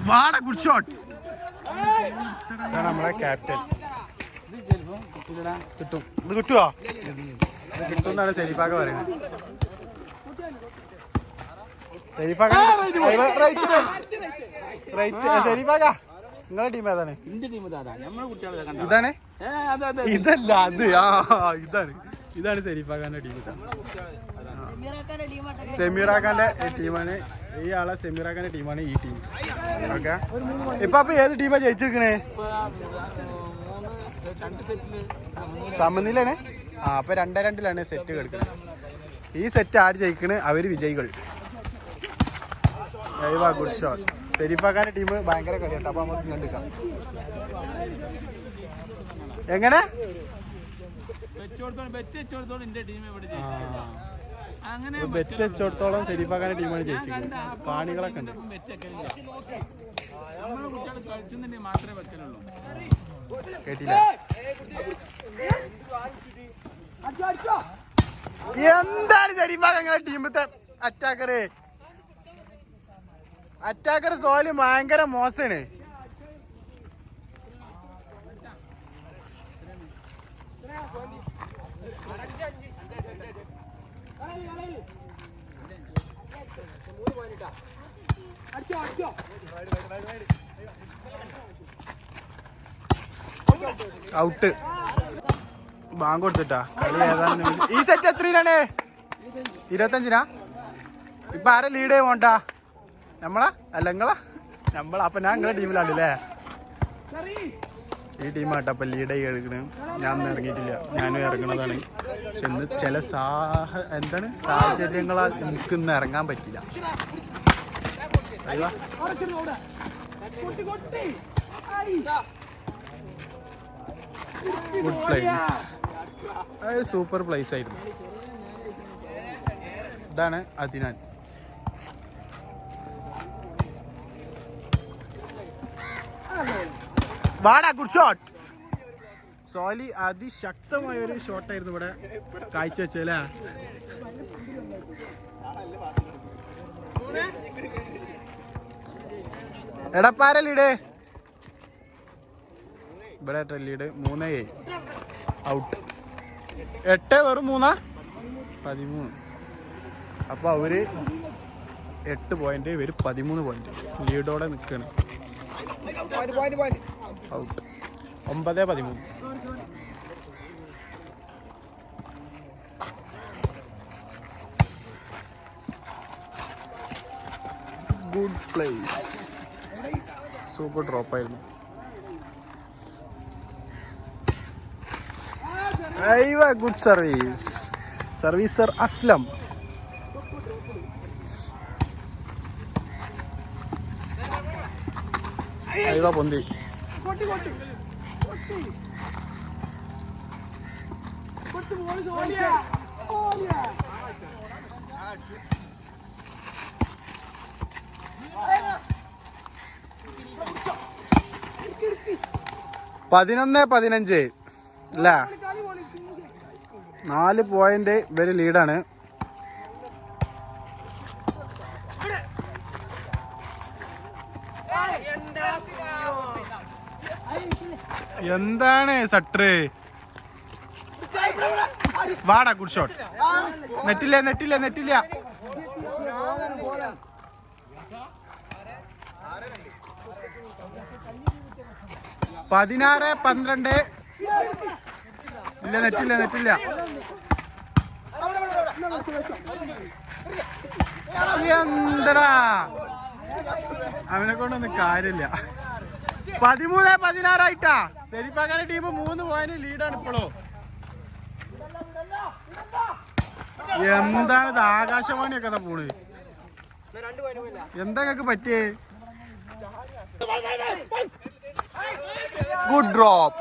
വാട good shot. നമ്മളെ captain കിട്ടും. ഇത് കിട്ടുവോ? കിട്ടും എന്നാണ് ഷെരീഫാക്ക പറയുന്നത്. ഷെരീഫാക്ക ഷെരീഫാക്ക നിങ്ങളെ ടീം ഏതാണ്? ഇതാണ്? ഇതല്ല അത്. ഇതാണ് ഷെരീഫാഖാന്റെ ടീം. സെമീറാഖാന്റെ ടീമാണ് ഈ ആളെ. സെമീറാഖാന്റെ ടീമാണ് ഈ ടീം. ഓക്കെ, ഇപ്പൊ ഏത് ടീമാ ജയിച്ചിരിക്കണേ? സമനിലാണ്. അപ്പൊ 2-2 സെറ്റ് കളിക്കുന്നത്. ഈ സെറ്റ് ആര് ജയിക്കണ് അവര് വിജയികൾ. Good shot. ഷെരീഫാഖാന്റെ ടീം ഭയങ്കര കളിയാട്ടോ. അപ്പൊ നമുക്ക് കണ്ടിക്കാം. എങ്ങനെ ബെറ്റ് വെച്ചോടത്തോളം ഷെരീഫാഖാന്റെ ടീമാണ് ജയിച്ചത്. കാണികളൊക്കെ ഉണ്ട്. കേട്ടില്ല? എന്താണ് ഷെരീഫാഖാന്റെ ടീമത്തെ അറ്റാക്കർ സോലി ഭയങ്കര മോശമാണ്. ഔട്ട്. ബാങ്ക് കൊടുത്തിട്ടാ കളി ഏതാണ്? ഈ സെറ്റ് എത്രയിലാണ്? 25-നാ? ഇപ്പൊ ആരെ ലീഡ് പോണ്ട? നമ്മളാ അല്ല നിങ്ങളാ? നമ്മളാ. അപ്പൊ ഞാൻ നിങ്ങളെ ടീമിലാണല്ലേ? ഈ ടീമാട്ടോ അപ്പൊ ലീഡ് ആയി എടുക്കണ. ഞാൻ ഒന്നും ഇറങ്ങിയിട്ടില്ല. ഞാനും ഇറങ്ങണതാണ്. പക്ഷെ ഇന്ന് ചില സാഹചര്യങ്ങളാൽ നമുക്ക് ഇന്ന് ഇറങ്ങാൻ പറ്റില്ല. Good place. അത് സൂപ്പർ പ്ലേസ് ആയിരുന്നു. ഇതാണ് അദ്നാൻ. വാടാ ഗുഡ് ഷോട്ട്. സോലി അതിശക്തമായ ഒരു ഷോട്ടായിരുന്നു ഇവിടെ കാഴ്ചവെച്ചല്ലേ? എടപ്പാര ലീഡ്. ഇവിടെ ലീഡ് 3 ഔട്ട്. 8 വെറും 3 13. അപ്പൊ അവര് 8 പോയിന്റ്, ഇവര് 13 പോയിന്റ് ലീഡോടെ നിൽക്കാണ്. Out. 9-13. Good place. Super drop ആയിരുന്നു. Good service. സർവീസർ അസ്ലം. പൊന്തി. പതിനൊന്ന് 15 അല്ല, 4 പോയിന്റ് ഇവര് ലീഡാണ്. എന്താണ് സട്ര്? വാടാ ഗുഡ് ഷോട്ട്. നെറ്റില്ല. 16-12. ഇല്ല, നെറ്റില്ല. എന്തടാ അവനെ കൊണ്ടൊന്നും കാര്യമില്ല. 13-16 ആയിട്ടാ. ഷെരീഫാഖാന്റെ ടീം 3 പോയിന്റ് ലീഡാണ് ഇപ്പോഴോ. എന്താണിത്? ആകാശവാണിയൊക്കെ അതാ പോണ്. എന്താ നിങ്ങക്ക് പറ്റിയേ? Good drop.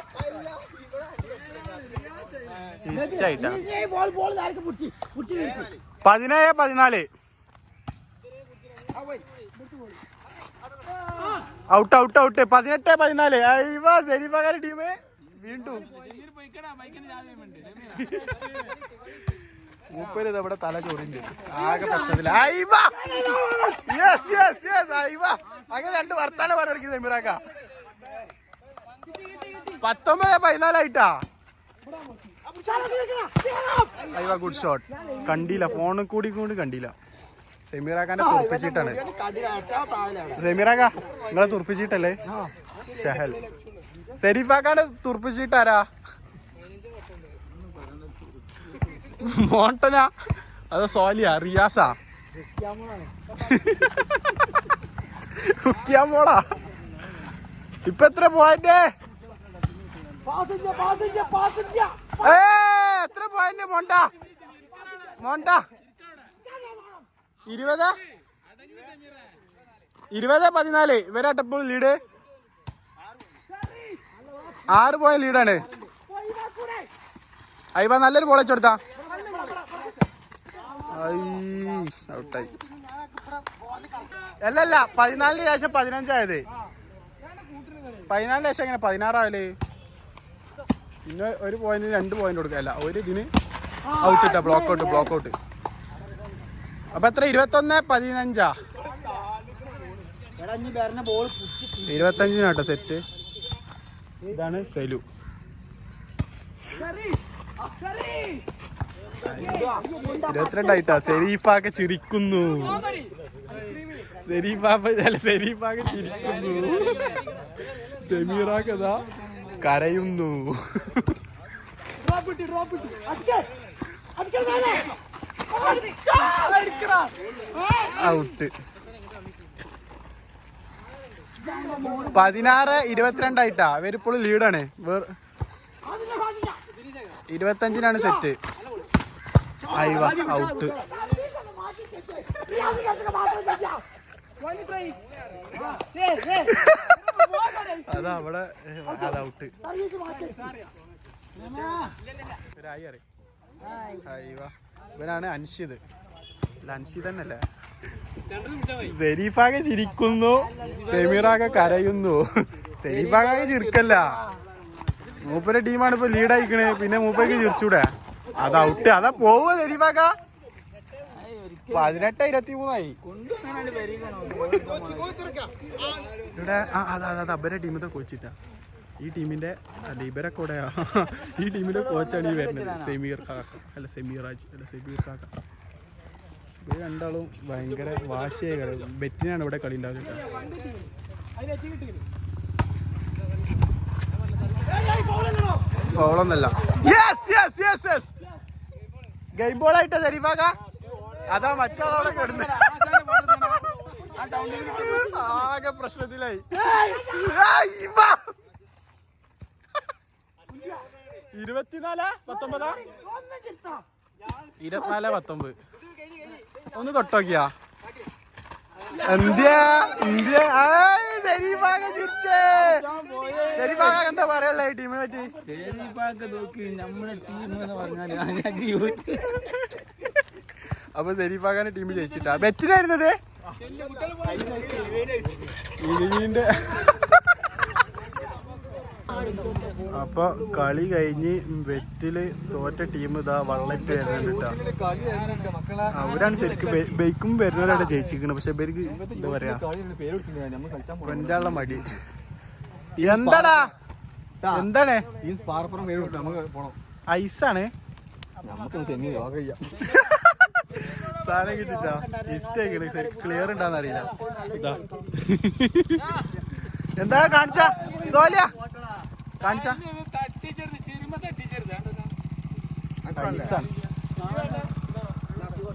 17-14. ഔട്ട്. 18-14. ഷെരീഫാഖാന്റെ ടീം വീണ്ടും. മൂപ്പര് ഇവിടെ തല ചോറിണ്ട്. ആകെ പ്രശ്നത്തില്ല. അങ്ങനെ രണ്ട് വർത്താനം പറയാൻ സെമീറാക്ക 19-14 അയ്യോ ഗുഡ് ഷോട്ട്. കണ്ടില്ല, ഫോണിൽ കൂടി കണ്ടില്ല. സെമീറാക്കാന്റെ തുറപ്പിച്ചിട്ടാണ്. സെമീറാക്ക നിങ്ങളെ തുറപ്പിച്ചിട്ടല്ലേ? ഷഹൽ. ഷെരീഫാക്കാന്റെ തുറപ്പിച്ചിട്ടാരാ? മോണ്ടനാ അത് സോലിയാ റിയാസാ കുക്കിയാമോളാ? ഇപ്പൊ എത്ര പോയിന്റ്? എത്ര പോയിന്റ് മോണ്ട? 20-14 ഇവരാട്ടപ്പോൾ ലീഡ്. 6 പോയിന്റ് ലീഡാണ്. അയ്യ നല്ലൊരു ബോൾ വെച്ചെടുത്താ. ഔട്ടായി. അല്ലല്ല 14 ശേഷം 15 ആയത്. 14 ശേഷം എങ്ങനെ 16 ആവല്? പിന്നെ ഒരു പോയിന്റ് 2 പോയിന്റ് കൊടുക്കല്ല. ഒരു ഇതിന് ഔട്ട് ഇട്ടാ. Block out. അപ്പൊ എത്ര? 21-15. 25 സെറ്റ്. ഇതാണ് സെലു. 22 ആയിട്ടാ. ഷെരീഫാക്ക ചിരിക്കുന്നു. സെമീറാക്കതാ കരയുന്നു. ഔട്ട്. 16-22 ആയിട്ടാ. ഇവരിപ്പോൾ ലീഡാണ്. 25 സെറ്റ്. അയ്യോ ഔട്ട്. അതാ അവിടെ അത് ഔട്ട്. ഇവനാണ് അൻഷിദ്. അൻഷിദ് തന്നെയല്ലേ? ഷെരീഫാകെ ചിരിക്കുന്നു, സെമീറാകെ കരയുന്നു. ഷെരീഫാകെ ചിരിക്കല്ല. മൂപ്പരെ ടീമാണ് ഇപ്പൊ ലീഡ് ആയിക്കണേ. പിന്നെ മൂപ്പർക്ക് ചിരിച്ചൂടെ? അത് ഔട്ട്. അതാ പോവുക ഷെരീഫാക്ക. 18-23 ഇവിടെ. അബരെ ടീമിന്റെ കോച്ചിട്ടാ. ഈ ടീമിന്റെ ഇവരെ കൂടെ ഈ ടീമിന്റെ കോച്ചാണ് ഈ വരുന്നത്. സെമീർ കാക്ക. ഇവർ രണ്ടാളും ഭയങ്കര വാശിയായ കളി. ബെറ്റിനാണ് ഇവിടെ കളി ഉണ്ടാവുക. ഫൗളൊന്നല്ല. ഗെയിം ബോൾ ആയിട്ടാ ഷെരീഫാക്ക. അതാ മറ്റാളവിടെ കിടന്ന് ആകെ പ്രശ്നത്തിലായി. 24-19 ഒന്ന് തൊട്ടോക്കിയാ. എന്താ പറയല്ലേ ഈ ടീമിനെ പറ്റി? അപ്പൊ ഷെരീഫാക്കാന്റെ ടീം ജയിച്ചിട്ടാ. ബെറ്റിനായിരുന്നത് ഇനിന്റെ. അപ്പൊ കളി കഴിഞ്ഞ് ബെറ്റില് തോറ്റ ടീം ഇതാ വള്ളറ്റ് വരുന്നുണ്ട്. അവരാണ് ശരിക്കും ബൈക്കും വരുന്നവരാണ് ജയിച്ചിരിക്കുന്നത്. പക്ഷെ ഇവർക്ക് എന്താ പറയാ കൊഞ്ചാനുള്ള മടി. എന്താണ് ഐസാണ് സാധനം കിട്ടിട്ടാ. ഇഷ്ടം ക്ലിയർ ഉണ്ടാന്ന് അറിയില്ല. ഇതാ എന്താ കാണിച്ച സോലിയ കാണിച്ച ഐസാണ്.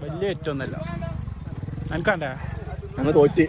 വലിയ ഏറ്റൊന്നല്ല. എനിക്കണ്ടേ ഞങ്ങൾ തോറ്റി.